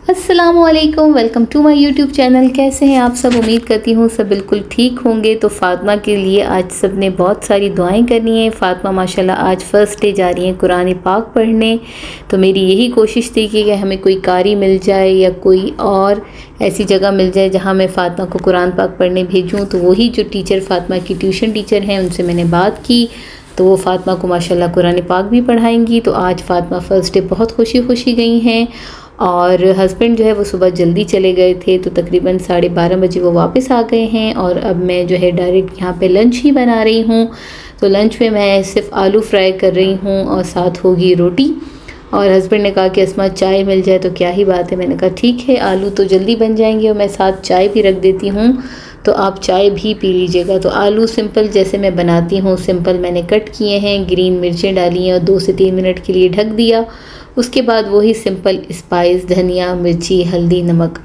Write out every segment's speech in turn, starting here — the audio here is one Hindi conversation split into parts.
अस्सलामुअलैकुम, welcome to my YouTube channel. कैसे हैं आप सब? उम्मीद करती हूँ सब बिल्कुल ठीक होंगे। तो फ़ातिमा के लिए आज सब ने बहुत सारी दुआएं करनी है। फ़ातिमा माशाल्लाह आज फ़र्स्ट डे जा रही हैं कुरान पाक पढ़ने। तो मेरी यही कोशिश थी कि हमें कोई कारी मिल जाए या कोई और ऐसी जगह मिल जाए जहाँ मैं फ़ातिमा को कुरान पाक पढ़ने भेजूँ। तो वही जो टीचर फ़ातिमा की ट्यूशन टीचर हैं उनसे मैंने बात की, तो वो फ़ातिमा को माशाल्लाह कुरान पाक भी पढ़ाएंगी। तो आज फ़ातिमा फ़र्स्ट डे बहुत खुशी खुशी गई हैं और हस्बैंड जो है वो सुबह जल्दी चले गए थे, तो तकरीबन 12:30 बजे वो वापस आ गए हैं। और अब मैं जो है डायरेक्ट यहाँ पे लंच ही बना रही हूँ। तो लंच में मैं सिर्फ आलू फ्राई कर रही हूँ और साथ होगी रोटी। और हस्बैंड ने कहा कि अस्मा चाय मिल जाए तो क्या ही बात है। मैंने कहा ठीक है, आलू तो जल्दी बन जाएंगे और मैं साथ चाय भी रख देती हूँ, तो आप चाय भी पी लीजिएगा। तो आलू सिंपल जैसे मैं बनाती हूँ सिंपल मैंने कट किए हैं, ग्रीन मिर्चें डाली हैं और 2 से 3 मिनट के लिए ढक दिया। उसके बाद वही सिंपल स्पाइस धनिया मिर्ची हल्दी नमक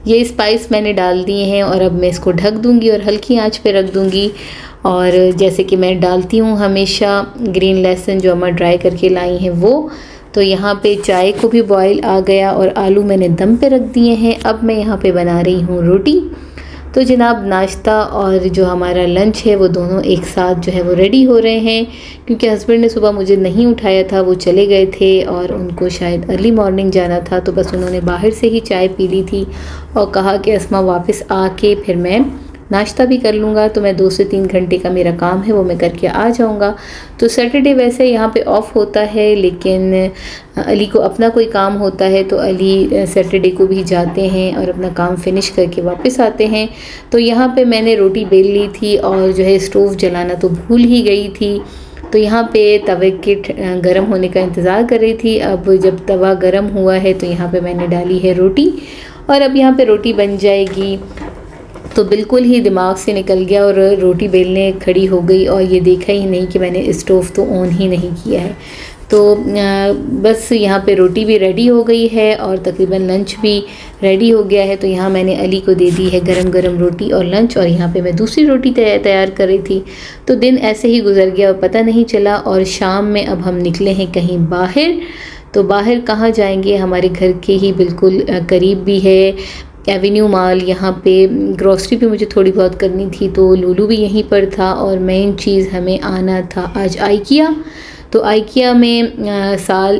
ये स्पाइस मैंने डाल दिए हैं और अब मैं इसको ढक दूंगी और हल्की आंच पे रख दूंगी। और जैसे कि मैं डालती हूँ हमेशा ग्रीन लहसुन जो अम्मा ड्राई करके लाई हैं वो। तो यहाँ पे चाय को भी बॉयल आ गया और आलू मैंने दम पे रख दिए हैं। अब मैं यहाँ पे बना रही हूँ रोटी। तो जनाब नाश्ता और जो हमारा लंच है वो दोनों एक साथ जो है वो रेडी हो रहे हैं, क्योंकि हस्बैंड ने सुबह मुझे नहीं उठाया था, वो चले गए थे और उनको शायद अर्ली मॉर्निंग जाना था। तो बस उन्होंने बाहर से ही चाय पी ली थी और कहा कि अस्मा वापस आके फिर मैं नाश्ता भी कर लूँगा। तो मैं 2 से 3 घंटे का मेरा काम है वो मैं करके आ जाऊँगा। तो सैटरडे वैसे यहाँ पे ऑफ़ होता है, लेकिन अली को अपना कोई काम होता है तो अली सैटरडे को भी जाते हैं और अपना काम फिनिश करके वापस आते हैं। तो यहाँ पे मैंने रोटी बेल ली थी और जो है स्टोव जलाना तो भूल ही गई थी। तो यहाँ पे तवे के गर्म होने का इंतज़ार कर रही थी। अब जब तवा गर्म हुआ है तो यहाँ पे मैंने डाली है रोटी और अब यहाँ पे रोटी बन जाएगी। तो बिल्कुल ही दिमाग से निकल गया और रोटी बेलने खड़ी हो गई और ये देखा ही नहीं कि मैंने स्टोव तो ऑन ही नहीं किया है। तो बस यहाँ पे रोटी भी रेडी हो गई है और तकरीबन लंच भी रेडी हो गया है। तो यहाँ मैंने अली को दे दी है गरम गरम रोटी और लंच, और यहाँ पे मैं दूसरी रोटी तैयार कर रही थी। तो दिन ऐसे ही गुजर गया और पता नहीं चला। और शाम में अब हम निकले हैं कहीं बाहर। तो बाहर कहाँ जाएंगे, हमारे घर के ही बिल्कुल करीब भी है एवेन्यू मॉल। यहाँ पे ग्रॉसरी भी मुझे थोड़ी बहुत करनी थी तो लूलू भी यहीं पर था। और मेन चीज़ हमें आना था आज आइकिया। तो आइकिया में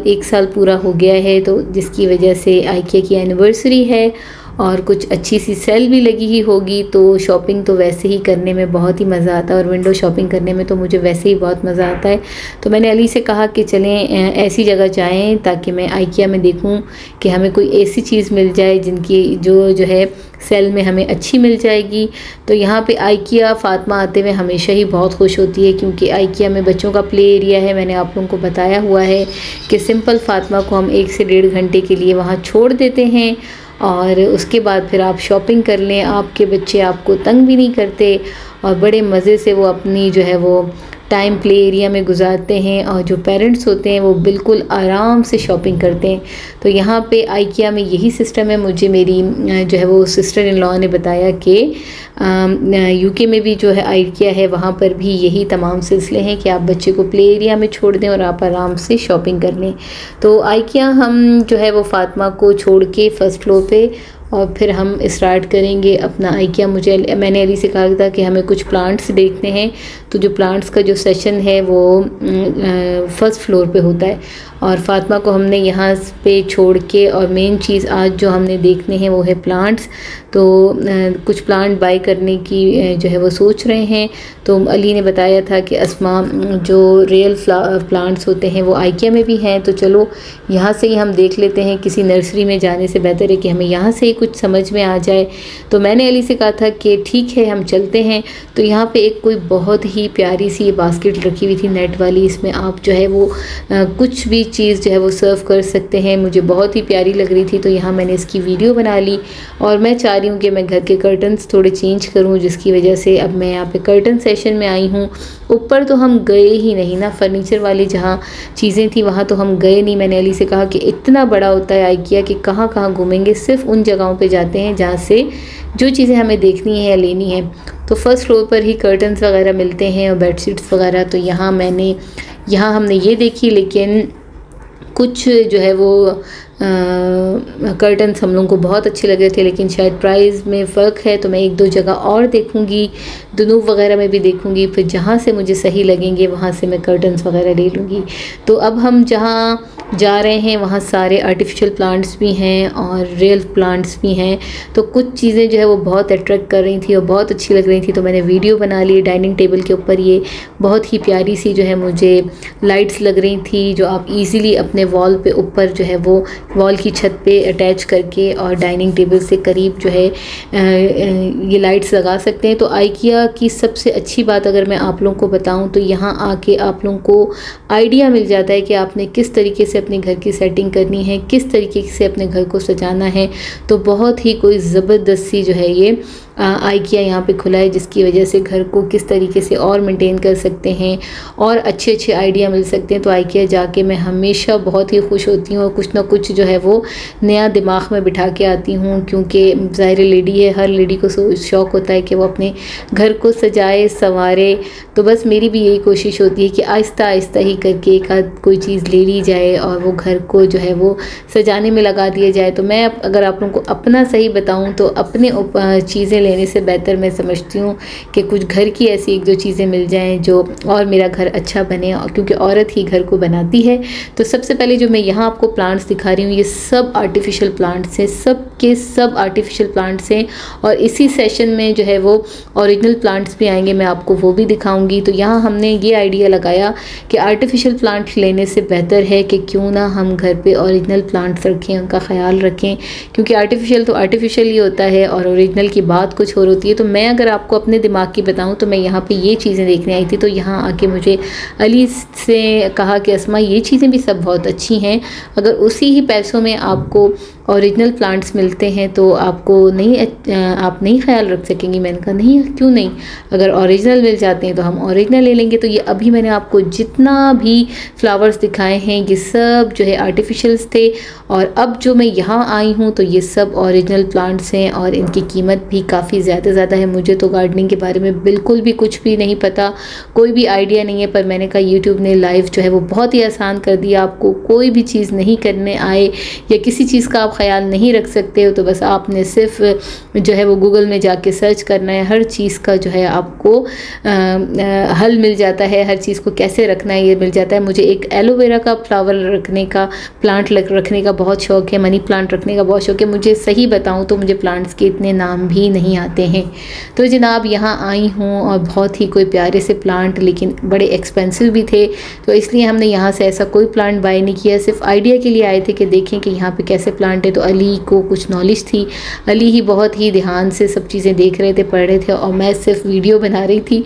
1 साल पूरा हो गया है, तो जिसकी वजह से आइकिया की एनिवर्सरी है और कुछ अच्छी सी सेल भी लगी ही होगी। तो शॉपिंग तो वैसे ही करने में बहुत ही मज़ा आता है और विंडो शॉपिंग करने में तो मुझे वैसे ही बहुत मज़ा आता है। तो मैंने अली से कहा कि चलें ऐसी जगह जाएं ताकि मैं आइकिया में देखूं कि हमें कोई ऐसी चीज़ मिल जाए जिनकी जो है सेल में हमें अच्छी मिल जाएगी। तो यहाँ पे आइकिया फ़ातिमा आते हुए हमेशा ही बहुत खुश होती है, क्योंकि आइकिया में बच्चों का प्ले एरिया है। मैंने आप लोगों को बताया हुआ है कि सिंपल फ़ातिमा को हम 1 से 1.5 घंटे के लिए वहाँ छोड़ देते हैं और उसके बाद फिर आप शॉपिंग कर लें। आपके बच्चे आपको तंग भी नहीं करते और बड़े मज़े से वो अपनी जो है वो टाइम प्ले एरिया में गुजारते हैं। और जो पेरेंट्स होते हैं वो बिल्कुल आराम से शॉपिंग करते हैं। तो यहाँ पे आइकिया में यही सिस्टम है। मुझे मेरी जो है वो सिस्टर इन लॉ ने बताया कि यूके में भी जो है आइकिया है वहाँ पर भी यही तमाम सिलसिले हैं कि आप बच्चे को प्ले एरिया में छोड़ दें और आप आराम से शॉपिंग कर लें। तो आइकिया हम जो है वो फ़ातिमा को छोड़ के फ़र्स्ट फ्लोर पे और फिर हम स्टार्ट करेंगे अपना आइकिया। मैंने अली से कहा था कि हमें कुछ प्लांट्स देखने हैं। तो जो प्लांट्स का जो सेशन है वो फर्स्ट फ्लोर पे होता है और फ़ातिमा को हमने यहाँ पे छोड़ के, और मेन चीज़ आज जो हमने देखने हैं वो है प्लांट्स। तो कुछ प्लांट बाय करने की जो है वो सोच रहे हैं। तो अली ने बताया था कि अस्मा जो रियल प्लांट्स होते हैं वो आइकिया में भी हैं, तो चलो यहाँ से ही हम देख लेते हैं। किसी नर्सरी में जाने से बेहतर है कि हमें यहाँ से ही कुछ समझ में आ जाए। तो मैंने अली से कहा था कि ठीक है हम चलते हैं। तो यहाँ पे एक कोई बहुत ही प्यारी सी ये बास्केट रखी हुई थी नेट वाली, इसमें आप जो है वो कुछ भी चीज़ जो है वो सर्व कर सकते हैं। मुझे बहुत ही प्यारी लग रही थी तो यहाँ मैंने इसकी वीडियो बना ली। और मैं चाह रही हूँ कि मैं घर के कर्टन्स थोड़े चेंज करूँ, जिसकी वजह से अब मैं यहाँ पे कर्टन सेशन में आई हूँ। ऊपर तो हम गए ही नहीं ना, फर्नीचर वाली जहाँ चीज़ें थी वहाँ तो हम गए नहीं। मैंने अली से कहा कि इतना बड़ा होता है आइकिया कि कहाँ कहाँ घूमेंगे, सिर्फ उन जगहों पे जाते हैं जहाँ से जो चीज़ें हमें देखनी है या लेनी है। तो फर्स्ट फ्लोर पर ही कर्टन्स वगैरह मिलते हैं और बेडशीट्स वगैरह। तो यहाँ हमने ये देखी, लेकिन कुछ जो है वो कर्टन्स हम लोगों को बहुत अच्छे लगे थे, लेकिन शायद प्राइस में फ़र्क है, तो मैं एक दो जगह और देखूँगी, दुनूब वगैरह में भी देखूँगी, फिर जहाँ से मुझे सही लगेंगे वहाँ से मैं कर्टन्स वगैरह ले लूँगी। तो अब हम जहाँ जा रहे हैं वहाँ सारे आर्टिफिशियल प्लांट्स भी हैं और रियल प्लांट्स भी हैं, तो कुछ चीज़ें जो है वो बहुत अट्रैक्ट कर रही थी और बहुत अच्छी लग रही थी, तो मैंने वीडियो बना ली। डाइनिंग टेबल के ऊपर ये बहुत ही प्यारी सी जो है मुझे लाइट्स लग रही थी, जो आप इजीली अपने वॉल पे ऊपर जो है वो वॉल की छत पे अटैच करके और डाइनिंग टेबल से करीब जो है ये लाइट्स लगा सकते हैं। तो आइकिया की सबसे अच्छी बात अगर मैं आप लोगों को बताऊं तो यहाँ आके आप लोगों को आइडिया मिल जाता है कि आपने किस तरीके से अपने घर की सेटिंग करनी है, किस तरीके से अपने घर को सजाना है। तो बहुत ही कोई ज़बरदस्ती जो है ये आइकिया यहाँ पे खुला है, जिसकी वजह से घर को किस तरीके से और मेंटेन कर सकते हैं और अच्छे अच्छे आइडिया मिल सकते हैं। तो आइकिया जाके मैं हमेशा बहुत ही खुश होती हूँ और कुछ ना कुछ जो है वो नया दिमाग में बिठा के आती हूँ, क्योंकि ज़ाहिर लेडी है, हर लेडी को शौक़ होता है कि वो अपने घर को सजाए संवारे। तो बस मेरी भी यही कोशिश होती है कि आहिस्ता आहिस्ता ही करके एक आध कोई चीज़ ले ली जाए और वो घर को जो है वो सजाने में लगा दिया जाए। तो मैं अगर आप लोगों को अपना सही बताऊँ तो अपने चीज़ें लेने से बेहतर मैं समझती हूँ कि कुछ घर की ऐसी एक दो चीज़ें मिल जाएं जो और मेरा घर अच्छा बने, और क्योंकि औरत ही घर को बनाती है। तो सबसे पहले जो मैं यहाँ आपको प्लांट्स दिखा रही हूँ ये सब आर्टिफिशियल प्लांट्स हैं, सब के सब आर्टिफिशियल प्लांट्स हैं, और इसी सेशन में जो है वो ओरिजिनल प्लांट्स भी आएंगे, मैं आपको वो भी दिखाऊंगी। तो यहाँ हमने ये आइडिया लगाया कि आर्टिफिशियल प्लांट्स लेने से बेहतर है कि क्यों ना हम घर पे ओरिजिनल प्लांट्स रखें, उनका ख्याल रखें, क्योंकि आर्टिफिशियल तो आर्टिफिशियल ही होता है और ओरिजिनल की बात कुछ और होती है। तो मैं अगर आपको अपने दिमाग की बताऊं तो मैं यहाँ पे ये चीज़ें देखने आई थी, तो यहाँ आके मुझे अली से कहा कि अस्मा ये चीज़ें भी सब बहुत अच्छी हैं, अगर उसी ही पैसों में आपको ओरिजिनल प्लांट्स मिलते हैं तो आपको आप नहीं ख्याल रख सकेंगी। मैंने कहा नहीं, क्यों नहीं, अगर ओरिजिनल मिल जाते हैं तो हम ओरिजिनल ले लेंगे। तो ये अभी मैंने आपको जितना भी फ्लावर्स दिखाए हैं ये सब जो है आर्टिफिशियल्स थे, और अब जो मैं यहाँ आई हूँ तो ये सब ओरिजिनल प्लांट्स हैं और इनकी कीमत भी काफ़ी ज़्यादा है। मुझे तो गार्डनिंग के बारे में बिल्कुल भी कुछ भी नहीं पता, कोई भी आइडिया नहीं है, पर मैंने कहा यूट्यूब ने लाइव जो है वो बहुत ही आसान कर दिया। आपको कोई भी चीज़ नहीं करने आए या किसी चीज़ का आप ख्याल नहीं रख सकते हो तो बस आपने सिर्फ जो है वो गूगल में जाके सर्च करना है, हर चीज़ का जो है आपको हल मिल जाता है, हर चीज़ को कैसे रखना है ये मिल जाता है। मुझे एक एलोवेरा का फ्लावर रखने का प्लांट रखने का बहुत शौक़ है, मनी प्लांट रखने का बहुत शौक़ है। मुझे सही बताऊँ तो मुझे प्लांट्स के इतने नाम भी नहीं आते हैं। तो जनाब यहाँ आई हूँ और बहुत ही कोई प्यारे से प्लांट, लेकिन बड़े एक्सपेंसिव भी थे, तो इसलिए हमने यहाँ से ऐसा कोई प्लांट बाय नहीं किया, सिर्फ आइडिया के लिए आए थे कि देखें कि यहाँ पे कैसे प्लांट है। तो अली को कुछ नॉलेज थी, अली ही बहुत ही ध्यान से सब चीज़ें देख रहे थे, पढ़ रहे थे, और मैं सिर्फ वीडियो बना रही थी।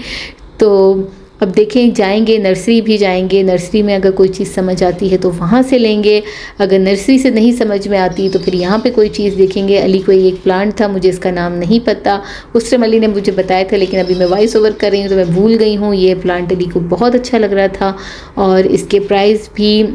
तो अब देखें, जाएंगे नर्सरी भी जाएंगे, नर्सरी में अगर कोई चीज़ समझ आती है तो वहाँ से लेंगे, अगर नर्सरी से नहीं समझ में आती तो फिर यहाँ पे कोई चीज़ देखेंगे। अली को एक प्लांट था, मुझे इसका नाम नहीं पता, उस टाइम अली ने मुझे बताया था, लेकिन अभी मैं वॉइस ओवर कर रही हूँ तो मैं भूल गई हूँ। ये प्लांट अली को बहुत अच्छा लग रहा था और इसके प्राइस भी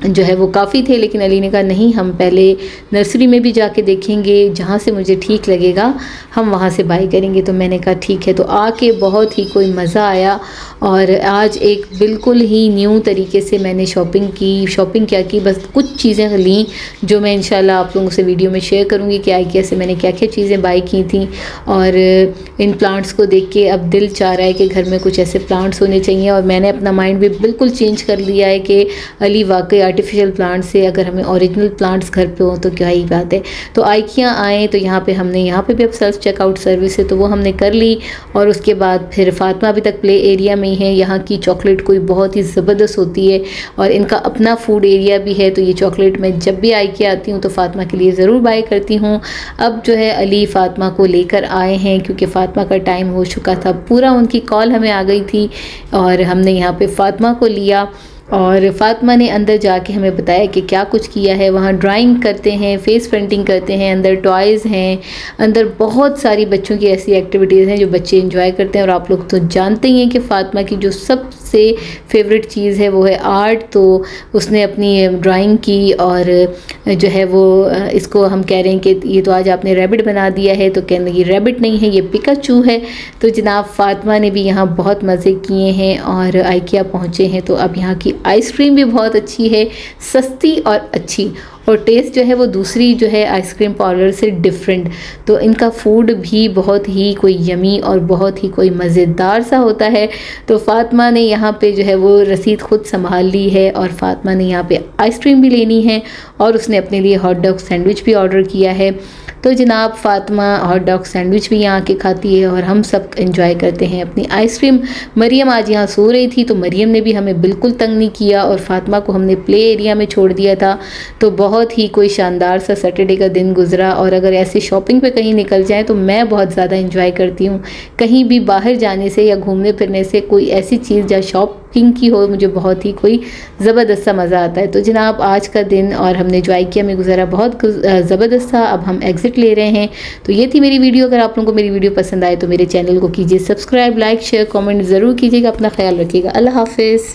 जो है वो काफ़ी थे, लेकिन अली ने कहा नहीं, हम पहले नर्सरी में भी जाके देखेंगे, जहाँ से मुझे ठीक लगेगा हम वहाँ से बाय करेंगे। तो मैंने कहा ठीक है। तो आके बहुत ही कोई मज़ा आया, और आज एक बिल्कुल ही न्यू तरीके से मैंने शॉपिंग क्या की, बस कुछ चीज़ें ली जो मैं इंशाल्लाह आप लोगों से वीडियो में शेयर करूँगी कि आइकिया से मैंने क्या क्या चीज़ें बाय की थी। और इन प्लांट्स को देख के अब दिल चाह रहा है कि घर में कुछ ऐसे प्लांट्स होने चाहिए, और मैंने अपना माइंड भी बिल्कुल चेंज कर लिया है कि अली वाकई आर्टिफिशियल प्लांट से अगर हमें ओरिजिनल प्लांट्स घर पे हो तो क्या ही बात है। तो आइकिया आए तो यहाँ पे भी अब सेल्फ चेकआउट सर्विस है, तो वो हमने कर ली, और उसके बाद फिर फातिमा अभी तक प्ले एरिया में ही है। यहाँ की चॉकलेट कोई बहुत ही ज़बरदस्त होती है और इनका अपना फूड एरिया भी है, तो ये चॉकलेट मैं जब भी आइकिया आती हूँ तो फातिमा के लिए ज़रूर बाय करती हूँ। अब जो है अली फातिमा को लेकर आए हैं, क्योंकि फातिमा का टाइम हो चुका था पूरा, उनकी कॉल हमें आ गई थी, और हमने यहाँ पे फातिमा को लिया। और फातिमा ने अंदर जाके हमें बताया कि क्या कुछ किया है। वहाँ ड्राइंग करते हैं, फेस पेंटिंग करते हैं, अंदर टॉयज़ हैं, अंदर बहुत सारी बच्चों की ऐसी एक्टिविटीज़ हैं जो बच्चे एंजॉय करते हैं। और आप लोग तो जानते ही हैं कि फातिमा की जो सबसे फेवरेट चीज़ है वो है आर्ट, तो उसने अपनी ड्राइंग की, और जो है वो इसको हम कह रहे हैं कि ये तो आज आपने रैबिट बना दिया है, तो कहने ये रैबिट नहीं है, ये पिकाचू है। तो जनाब फातिमा ने भी यहाँ बहुत मज़े किए हैं और आइकिया पहुँचे हैं। तो अब यहाँ की आइसक्रीम भी बहुत अच्छी है, सस्ती और अच्छी, और टेस्ट जो है वो दूसरी जो है आइसक्रीम पार्लर से डिफरेंट। तो इनका फूड भी बहुत ही कोई यमी और बहुत ही कोई मज़ेदार सा होता है। तो फ़ातिमा ने यहाँ पे जो है वो रसीद खुद संभाल ली है और फ़ातिमा ने यहाँ पे आइसक्रीम भी लेनी है और उसने अपने लिए हॉट डॉग सैंडविच भी ऑर्डर किया है। तो जनाब फ़ातिमा हॉट डॉग सैंडविच भी यहाँ के खाती है और हम सब एंजॉय करते हैं अपनी आइसक्रीम। मरियम आज यहाँ सो रही थी तो मरियम ने भी हमें बिल्कुल तंग नहीं किया और फ़ातिमा को हमने प्ले एरिया में छोड़ दिया था। तो बहुत ही कोई शानदार सा सैटरडे का दिन गुजरा। और अगर ऐसे शॉपिंग पे कहीं निकल जाए तो मैं बहुत ज़्यादा इंजॉय करती हूँ। कहीं भी बाहर जाने से या घूमने फिरने से कोई ऐसी चीज़ या शॉपिंग की हो, मुझे बहुत ही कोई ज़बरदस्त सा मज़ा आता है। तो जनाब आज का दिन और हमने जो किया में गुजारा बहुत ज़बरदस्त था। अब हम एग्ज़िट ले रहे हैं। तो ये थी मेरी वीडियो। अगर आप लोगों को मेरी वीडियो पसंद आए तो मेरे चैनल को कीजिए सब्सक्राइब, लाइक, शेयर, कमेंट ज़रूर कीजिएगा। अपना ख्याल रखिएगा। अल्लाह हाफिज़।